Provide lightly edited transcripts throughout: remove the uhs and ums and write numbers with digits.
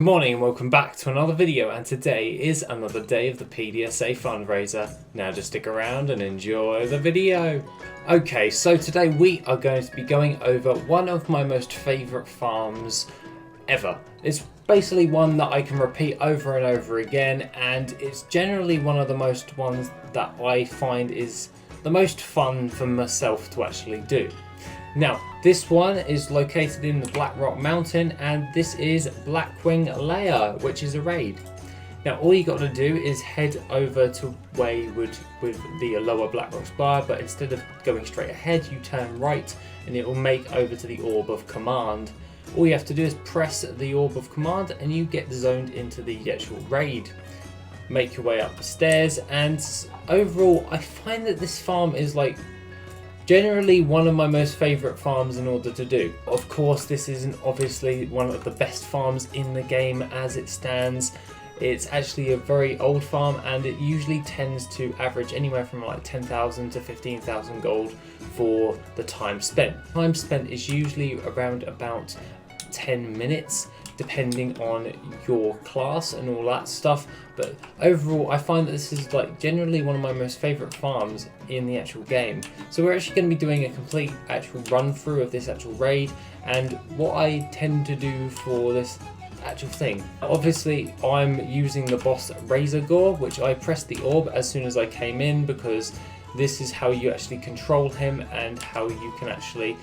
Good morning and welcome back to another video, and today is another day of the PDSA fundraiser. Now just stick around and enjoy the video. Okay, so today we are going to be going over one of my most favourite farms ever. It's basically one that I can repeat over and over again, and it's generally one of the most ones that I find is the most fun for myself to actually do. Now, this one is located in the Black Rock Mountain, and this is Blackwing Lair, which is a raid. Now, all you got to do is head over to where you would with the lower Black Rock Spire, but instead of going straight ahead, you turn right, and it will make over to the Orb of Command. All you have to do is press the Orb of Command, and you get zoned into the actual raid. Make your way up the stairs, and overall, I find that this farm is generally one of my most favourite farms in order to do. Of course, this isn't obviously one of the best farms in the game as it stands. It's actually a very old farm, and it usually tends to average anywhere from like 10,000 to 15,000 gold for the time spent. Time spent is usually around about 10 minutes depending on your class and all that stuff, but overall I find that this is generally one of my most favourite farms in the actual game. So we're actually going to be doing a complete actual run through of this actual raid and what I tend to do for this actual thing. Obviously I'm using the boss Razorgore, which I pressed the orb as soon as I came in because this is how you actually control him and how you can actually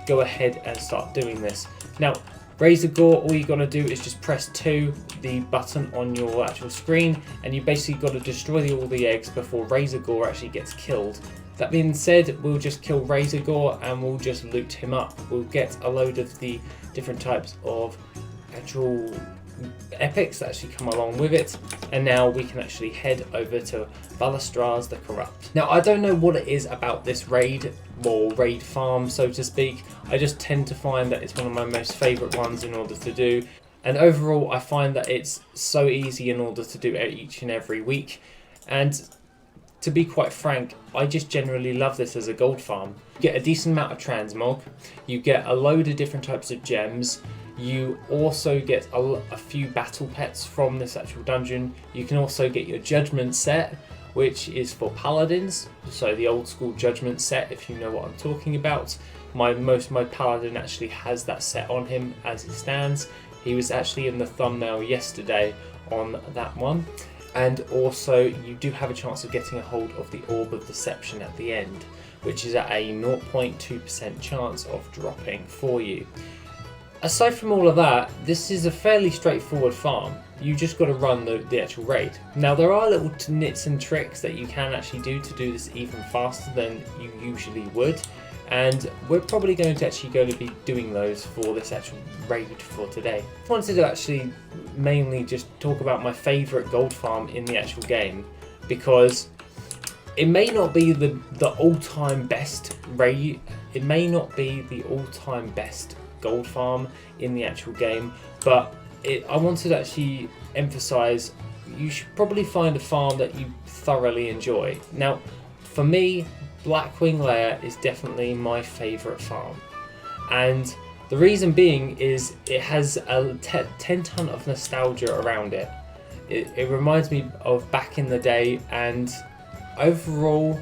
go ahead and start doing this. Now, Razorgore, all you got to do is just press 2, the button on your actual screen, and you basically got to destroy all the eggs before Razorgore actually gets killed. That being said, we'll just kill Razorgore and we'll just loot him up. We'll get a load of the different types of actual epics that actually come along with it, and now we can actually head over to Balastraz the Corrupt. Now, I don't know what it is about this raid or raid farm, so to speak. I just tend to find that it's one of my most favourite ones in order to do, and overall I find that it's so easy in order to do each and every week. And to be quite frank, I just generally love this as a gold farm. You get a decent amount of transmog, you get a load of different types of gems, you also get a few battle pets from this actual dungeon. You can also get your judgment set, which is for paladins, so the old school judgment set, if you know what I'm talking about. My paladin actually has that set on him as it stands. He was actually in the thumbnail yesterday on that one. And also you do have a chance of getting a hold of the Orb of Deception at the end, which is at a 0.2% chance of dropping for you. Aside from all of that, this is a fairly straightforward farm. You just got to run the actual raid. Now, there are little nits and tricks that you can actually do to do this even faster than you usually would, and we're probably going to be doing those for this actual raid for today. I wanted to actually mainly just talk about my favourite gold farm in the actual game, because it may not be the all-time best raid, it may not be the all-time best gold farm in the actual game, but I wanted to actually emphasize you should probably find a farm that you thoroughly enjoy. Now, for me, Blackwing Lair is definitely my favorite farm, and the reason being is it has a 10 ton of nostalgia around it. It reminds me of back in the day, and overall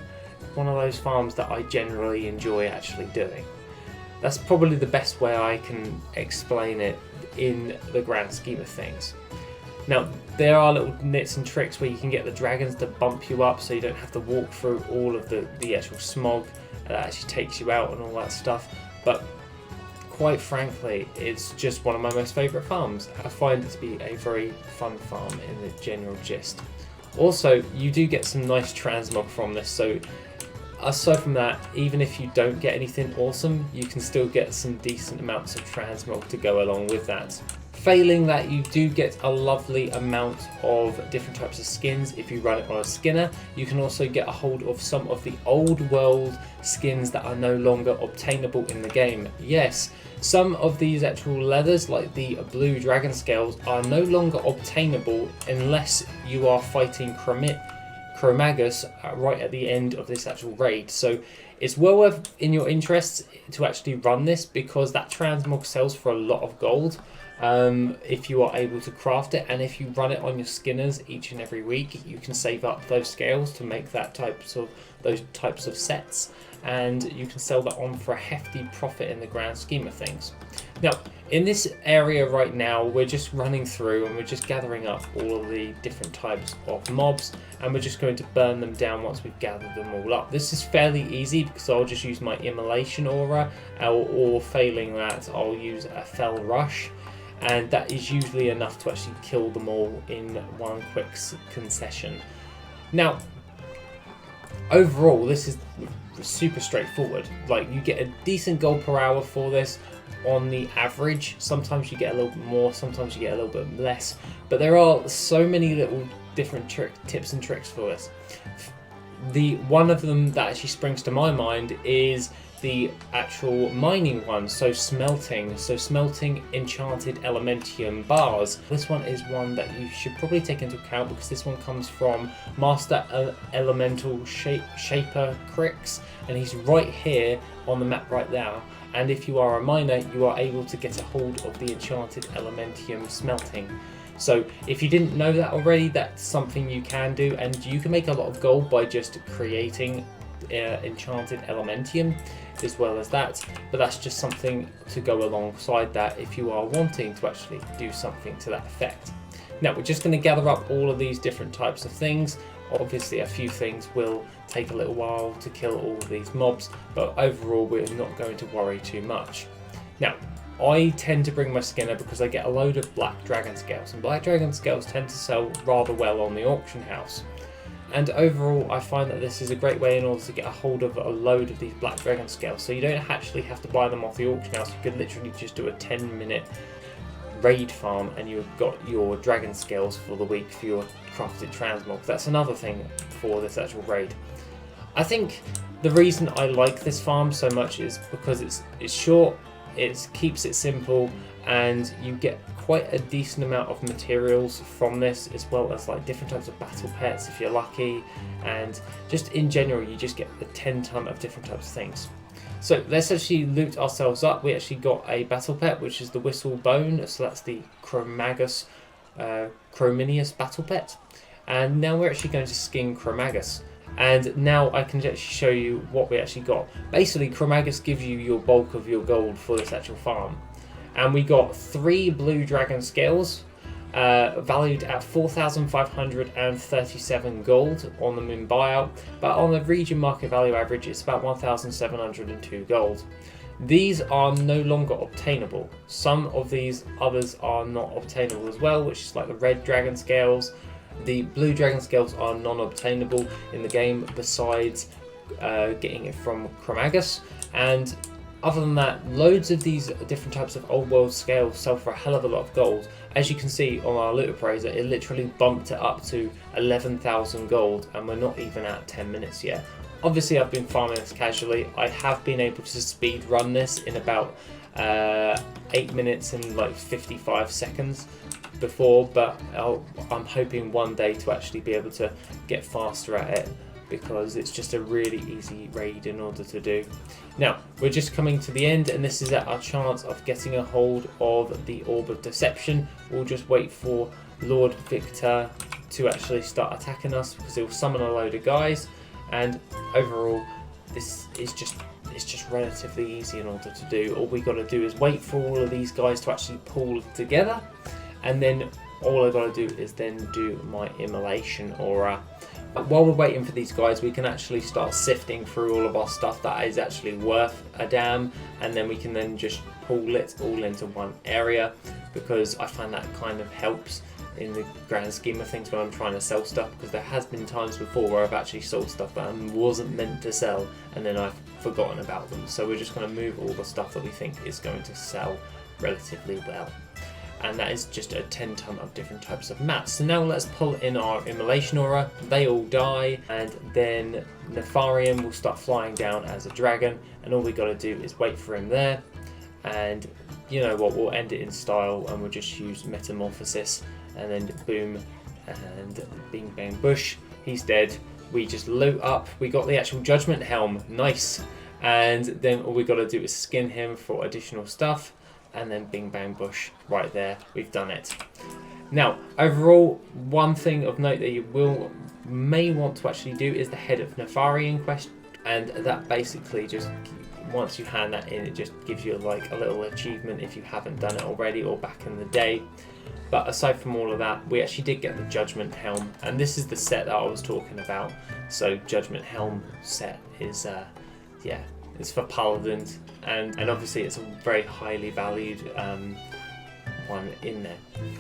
one of those farms that I generally enjoy actually doing. That's probably the best way I can explain it in the grand scheme of things. Now, there are little nits and tricks where you can get the dragons to bump you up so you don't have to walk through all of the actual smog that actually takes you out and all that stuff, but quite frankly, it's just one of my most favourite farms. I find it to be a very fun farm in the general gist. Also, you do get some nice transmog from this, so aside from that, even if you don't get anything awesome, you can still get some decent amounts of transmog to go along with that. Failing that, you do get a lovely amount of different types of skins if you run it on a skinner. You can also get a hold of some of the old world skins that are no longer obtainable in the game. Yes, some of these actual leathers, like the blue dragon scales, are no longer obtainable unless you are fighting Chromaggus right at the end of this actual raid. So it's well worth in your interests to actually run this, because that transmog sells for a lot of gold. if you are able to craft it, and if you run it on your skinners each and every week, you can save up those scales to make those types of sets, and you can sell that on for a hefty profit in the grand scheme of things. Now, in this area right now, we're just running through and we're just gathering up all of the different types of mobs, and we're just going to burn them down once we've gathered them all up. This is fairly easy because I'll just use my immolation aura, or failing that, I'll use a fell rush, and that is usually enough to actually kill them all in one quick concession. Now, overall, this is super straightforward. Like, you get a decent gold per hour for this on the average. Sometimes you get a little bit more, sometimes you get a little bit less, but there are so many little different tips and tricks for this. The one of them that actually springs to my mind is the actual mining one, so smelting enchanted elementium bars. This one is one that you should probably take into account because this one comes from Master Elemental Shaper Crix, and he's right here on the map right now. And if you are a miner, you are able to get a hold of the enchanted elementium smelting. So if you didn't know that already, that's something you can do, and you can make a lot of gold by just creating enchanted elementium as well as that, but that's just something to go alongside that if you are wanting to actually do something to that effect. Now, we're just going to gather up all of these different types of things. Obviously, a few things will take a little while to kill all of these mobs, but overall we're not going to worry too much. Now, I tend to bring my skinner because I get a load of black dragon scales, and black dragon scales tend to sell rather well on the auction house. And overall, I find that this is a great way in order to get a hold of a load of these black dragon scales. So you don't actually have to buy them off the auction house. You could literally just do a 10-minute raid farm and you've got your dragon scales for the week for your crafted transmog. That's another thing for this actual raid. I think the reason I like this farm so much is because it's short, it keeps it simple, and you get quite a decent amount of materials from this, as well as like different types of battle pets if you're lucky, and just in general you just get a 10-ton of different types of things. So let's actually loot ourselves up. We actually got a battle pet, which is the whistle bone, so that's the Chromaggus Chrominius battle pet, and now we're actually going to skin Chromaggus. And now I can actually show you what we actually got. Basically, Chromaggus gives you your bulk of your gold for this actual farm. And we got 3 blue dragon scales, valued at 4,537 gold on the moon buyout, but on the region market value average it's about 1,702 gold. These are no longer obtainable. Some of these others are not obtainable as well, which is like the red dragon scales. The blue dragon scales are non-obtainable in the game, besides getting it from Chromaggus. And other than that, loads of these different types of old world scales sell for a hell of a lot of gold. As you can see on our loot appraiser, it literally bumped it up to 11,000 gold, and we're not even at 10 minutes yet. Obviously, I've been farming this casually. I have been able to speed run this in about 8 minutes and like 55 seconds before, but I'm hoping one day to actually be able to get faster at it, because it's just a really easy raid in order to do. Now, we're just coming to the end, and this is at our chance of getting a hold of the Orb of Deception. We'll just wait for Lord Victor to actually start attacking us, because he'll summon a load of guys, and overall this is just relatively easy in order to do. All we got to do is wait for all of these guys to actually pull together, and then all I got to do is then do my immolation aura. While we're waiting for these guys, we can actually start sifting through all of our stuff that is actually worth a damn, and then we can then just pull it all into one area, because I find that kind of helps in the grand scheme of things when I'm trying to sell stuff, because there has been times before where I've actually sold stuff that wasn't meant to sell and then I've forgotten about them. So we're just going to move all the stuff that we think is going to sell relatively well. And that is just a 10-ton of different types of mats. So now let's pull in our immolation aura. They all die, and then Nefarian will start flying down as a dragon, and all we got to do is wait for him there. And you know what, we'll end it in style, and we'll just use metamorphosis, and then boom, and bing bang bush, he's dead. We just loot up. We got the actual judgment helm, nice. And then all we got to do is skin him for additional stuff. and then bing bang bush right there, we've done it. Now, overall, one thing of note that you may want to actually do is the Head of Nefarian quest, and that basically just, once you hand that in, it just gives you like a little achievement if you haven't done it already or back in the day. But aside from all of that, we actually did get the Judgment Helm, and this is the set that I was talking about. So Judgment Helm set is, it's for Paladins, and obviously it's a very highly valued one in there.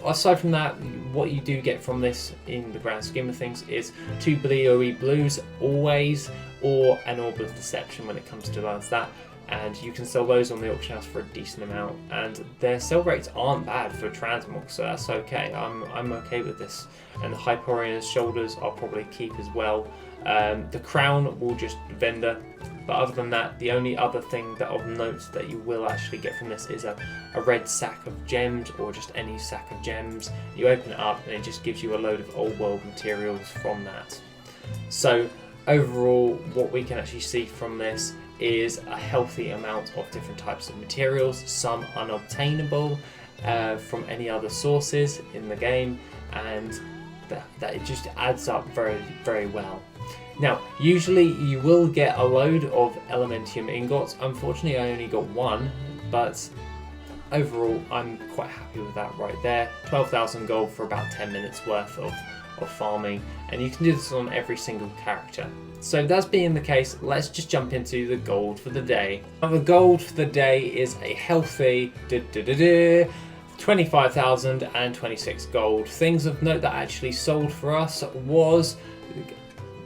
Aside from that, what you do get from this in the grand scheme of things is 2 BOE blues always, or an Orb of Deception when it comes to that, and you can sell those on the auction house for a decent amount, and their sell rates aren't bad for transmog, so that's okay. I'm okay with this. And the Hyperion's shoulders I'll probably keep as well. The crown will just vendor. But other than that, the only other thing that of note that you will actually get from this is a red sack of gems, or just any sack of gems. You open it up and it just gives you a load of old world materials from that. So overall, what we can actually see from this is a healthy amount of different types of materials, some unobtainable from any other sources in the game, and that it just adds up very, very well. Now, usually you will get a load of Elementium ingots. Unfortunately, I only got one, but overall, I'm quite happy with that right there. 12,000 gold for about 10 minutes worth of farming, and you can do this on every single character. So that's being the case, let's just jump into the gold for the day. Now, the gold for the day is a healthy 25,026 gold. Things of note that actually sold for us was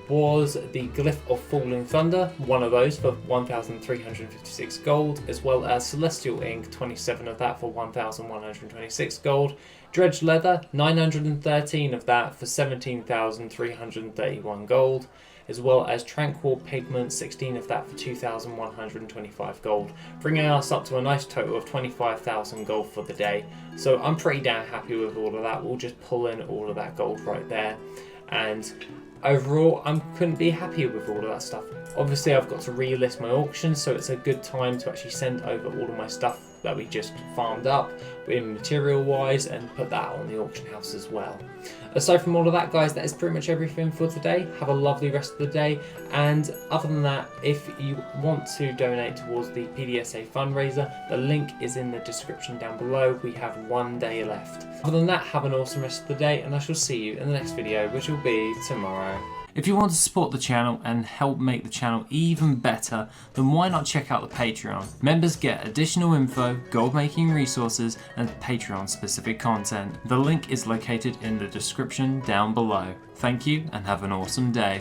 the Glyph of Falling Thunder, one of those for 1,356 gold, as well as Celestial Ink, 27 of that for 1,126 gold, Dredged Leather, 913 of that for 17,331 gold, as well as Tranquil Pigment, 16 of that for 2,125 gold, bringing us up to a nice total of 25,000 gold for the day. So I'm pretty damn happy with all of that. We'll just pull in all of that gold right there, and overall, I couldn't be happier with all of that stuff. Obviously, I've got to relist my auction, so it's a good time to actually send over all of my stuff that we just farmed up in material-wise and put that on the auction house as well. Aside from all of that, guys, that is pretty much everything for today. Have a lovely rest of the day, and other than that, if you want to donate towards the PDSA fundraiser, the link is in the description down below. We have 1 day left. Other than that, have an awesome rest of the day, and I shall see you in the next video, which will be tomorrow. If you want to support the channel and help make the channel even better, then why not check out the Patreon? Members get additional info, gold making resources, and Patreon specific content. The link is located in the description down below. Thank you and have an awesome day.